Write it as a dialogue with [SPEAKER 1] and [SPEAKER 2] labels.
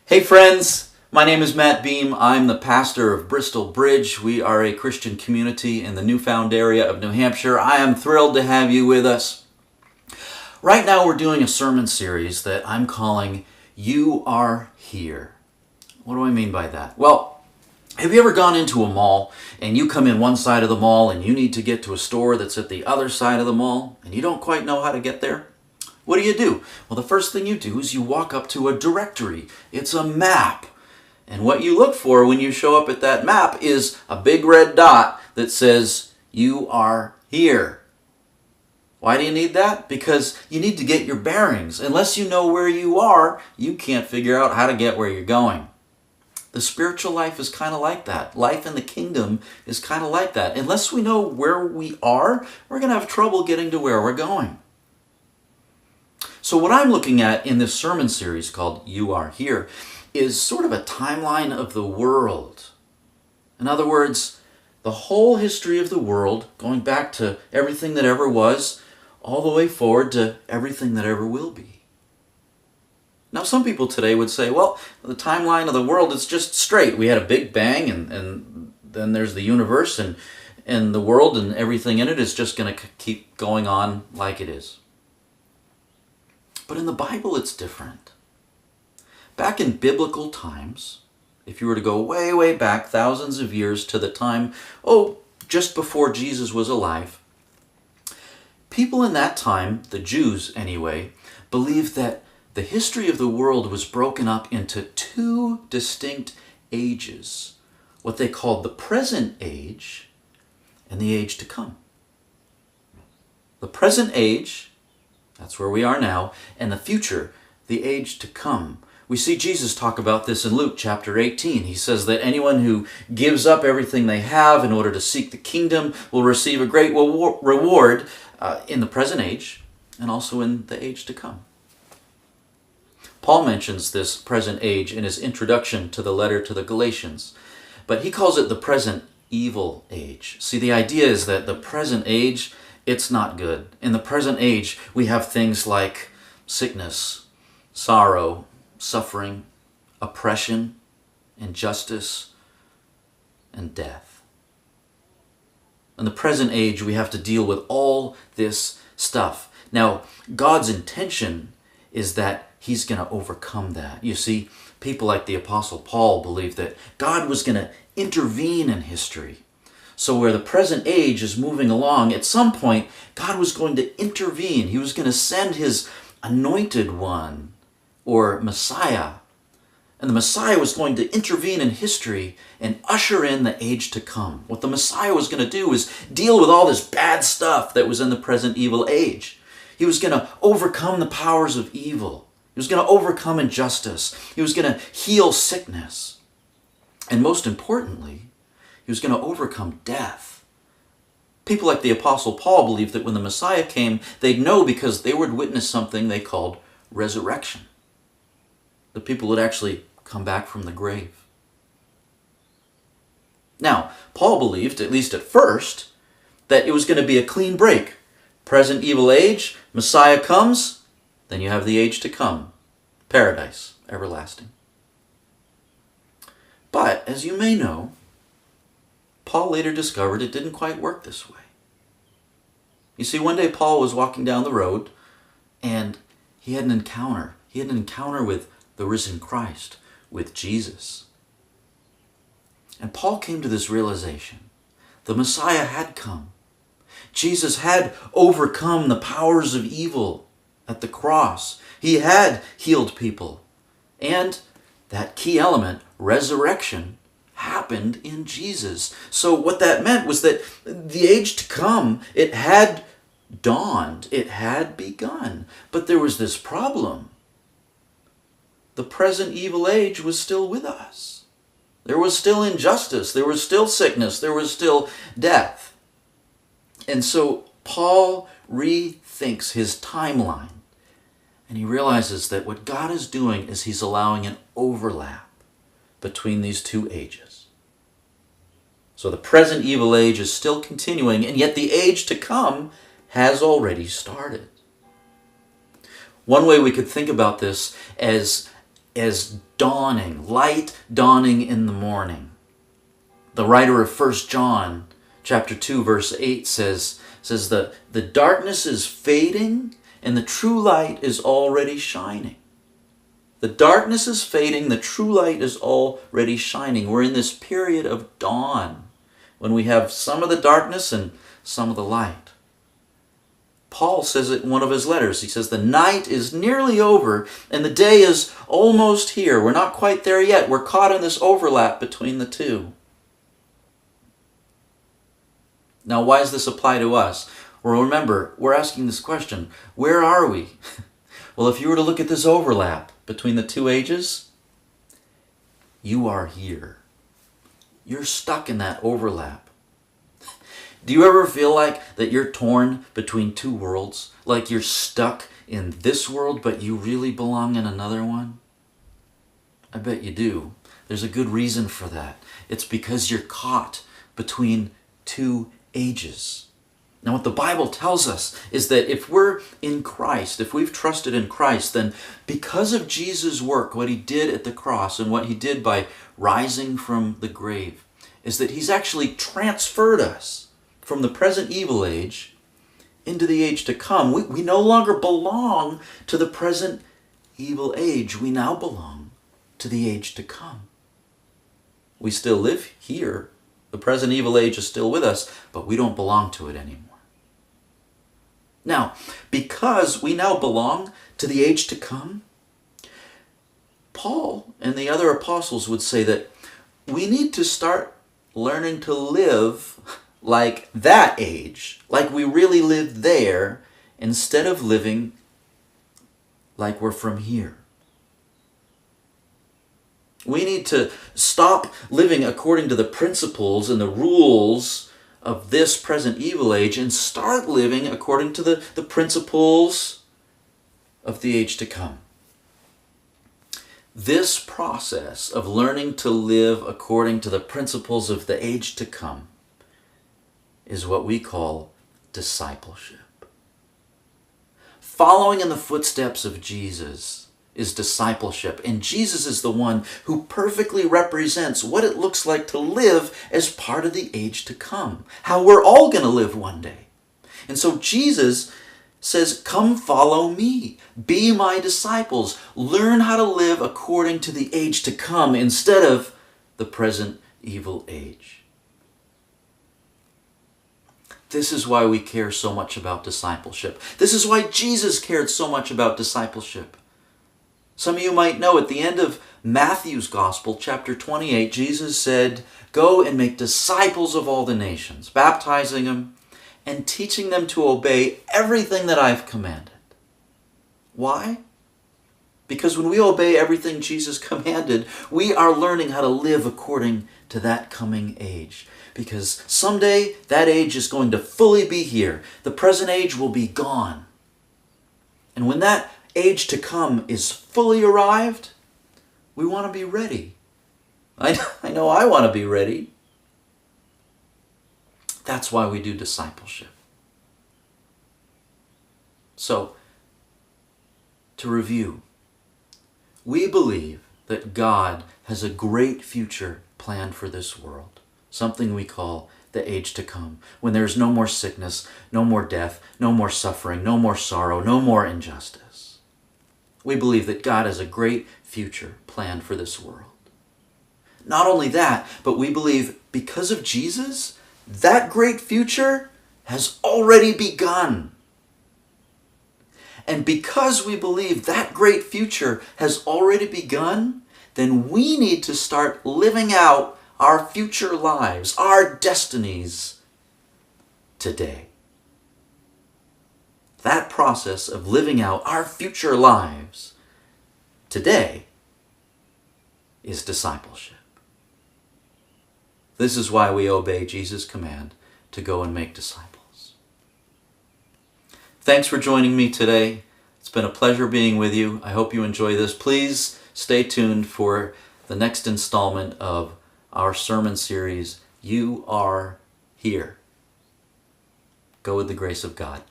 [SPEAKER 1] Hey friends, my name is Matt Beam. I'm the pastor of Bristol Bridge. We are a Christian community in the newfound area of New Hampshire. I am thrilled to have you with us. Right now we're doing a sermon series that I'm calling You Are Here. What do I mean by that? Well, have you ever gone into a mall and you come in one side of the mall and you need to get to a store that's at the other side of the mall and you don't quite know how to get there? What do? Well, the first thing you do is you walk up to a directory. It's a map. And what you look for when you show up at that map is a big red dot that says, "You are here." Why do you need that? Because you need to get your bearings. Unless you know where you are, you can't figure out how to get where you're going. The spiritual life is kind of like that. Life in the kingdom is kind of like that. Unless we know where we are, we're going to have trouble getting to where we're going. So what I'm looking at in this sermon series called You Are Here is sort of a timeline of the world. In other words, the whole history of the world, going back to everything that ever was, all the way forward to everything that ever will be. Now some people today would say, well, the timeline of the world is just straight. We had a big bang and then there's the universe and the world and everything in it is just going to keep going on like it is. But in the Bible, it's different. Back in biblical times, if you were to go way, way back, thousands of years to the time, just before Jesus was alive, people in that time, the Jews anyway, believed that the history of the world was broken up into two distinct ages, what they called the present age and the age to come. The present age, that's where we are now, and the future, the age to come. We see Jesus talk about this in Luke chapter 18. He says that anyone who gives up everything they have in order to seek the kingdom will receive a great reward in the present age and also in the age to come. Paul mentions this present age in his introduction to the letter to the Galatians, but he calls it the present evil age. See, the idea is that the present age, it's not good. In the present age, we have things like sickness, sorrow, suffering, oppression, injustice, and death. In the present age, we have to deal with all this stuff. Now, God's intention is that He's going to overcome that. You see, people like the Apostle Paul believed that God was going to intervene in history. So where the present age is moving along, at some point, God was going to intervene. He was going to send His anointed one, or Messiah. And the Messiah was going to intervene in history and usher in the age to come. What the Messiah was going to do is deal with all this bad stuff that was in the present evil age. He was going to overcome the powers of evil. He was going to overcome injustice. He was going to heal sickness. And most importantly, He was going to overcome death. People like the Apostle Paul believed that when the Messiah came, they'd know because they would witness something they called resurrection. The people would actually come back from the grave. Now, Paul believed, at least at first, that it was going to be a clean break. Present evil age, Messiah comes, then you have the age to come. Paradise, everlasting. But, as you may know, Paul later discovered it didn't quite work this way. You see, one day Paul was walking down the road and he had an encounter. He had an encounter with the risen Christ, with Jesus. And Paul came to this realization. The Messiah had come. Jesus had overcome the powers of evil at the cross. He had healed people. And that key element, resurrection, happened in Jesus. So what that meant was that the age to come, it had dawned, it had begun. But there was this problem. The present evil age was still with us. There was still injustice, there was still sickness, there was still death. And so Paul rethinks his timeline. And he realizes that what God is doing is He's allowing an overlap between these two ages. So the present evil age is still continuing, and yet the age to come has already started. One way we could think about this as as dawning, light dawning in the morning. The writer of 1 John chapter 2 verse 8 says the darkness is fading and the true light is already shining. The darkness is fading, the true light is already shining. We're in this period of dawn when we have some of the darkness and some of the light. Paul says it in one of his letters. He says the night is nearly over and the day is almost here. We're not quite there yet. We're caught in this overlap between the two. Now, why does this apply to us? Well, remember, we're asking this question, where are we? Well, if you were to look at this overlap between the two ages, you are here. You're stuck in that overlap. Do you ever feel like that you're torn between two worlds? Like you're stuck in this world, but you really belong in another one? I bet you do. There's a good reason for that. It's because you're caught between two ages. Now, what the Bible tells us is that if we're in Christ, if we've trusted in Christ, then because of Jesus' work, what he did at the cross and what he did by rising from the grave, is that he's actually transferred us from the present evil age into the age to come. We no longer belong to the present evil age. We now belong to the age to come. We still live here. The present evil age is still with us, but we don't belong to it anymore. Now, because we now belong to the age to come, Paul and the other apostles would say that we need to start learning to live like that age, like we really lived there, instead of living like we're from here. We need to stop living according to the principles and the rules of this present evil age and start living according to the principles of the age to come. This process of learning to live according to the principles of the age to come is what we call discipleship. Following in the footsteps of Jesus is discipleship, and Jesus is the one who perfectly represents what it looks like to live as part of the age to come, how we're all going to live one day. And so Jesus says, come follow me, be my disciples, learn how to live according to the age to come instead of the present evil age. This is why we care so much about discipleship. This is why Jesus cared so much about discipleship. Some of you might know at the end of Matthew's Gospel, chapter 28, Jesus said, go and make disciples of all the nations, baptizing them and teaching them to obey everything that I've commanded. Why? Because when we obey everything Jesus commanded, we are learning how to live according to that coming age. Because someday that age is going to fully be here. The present age will be gone. And when that age to come is fully arrived, we want to be ready. I know I want to be ready. That's why we do discipleship. So, to review, we believe that God has a great future planned for this world, something we call the age to come, when there's no more sickness, no more death, no more suffering, no more sorrow, no more injustice. We believe that God has a great future planned for this world. Not only that, but we believe because of Jesus, that great future has already begun. And because we believe that great future has already begun, then we need to start living out our future lives, our destinies today. That process of living out our future lives today is discipleship. This is why we obey Jesus' command to go and make disciples. Thanks for joining me today. It's been a pleasure being with you. I hope you enjoy this. Please stay tuned for the next installment of our sermon series, You Are Here. Go with the grace of God.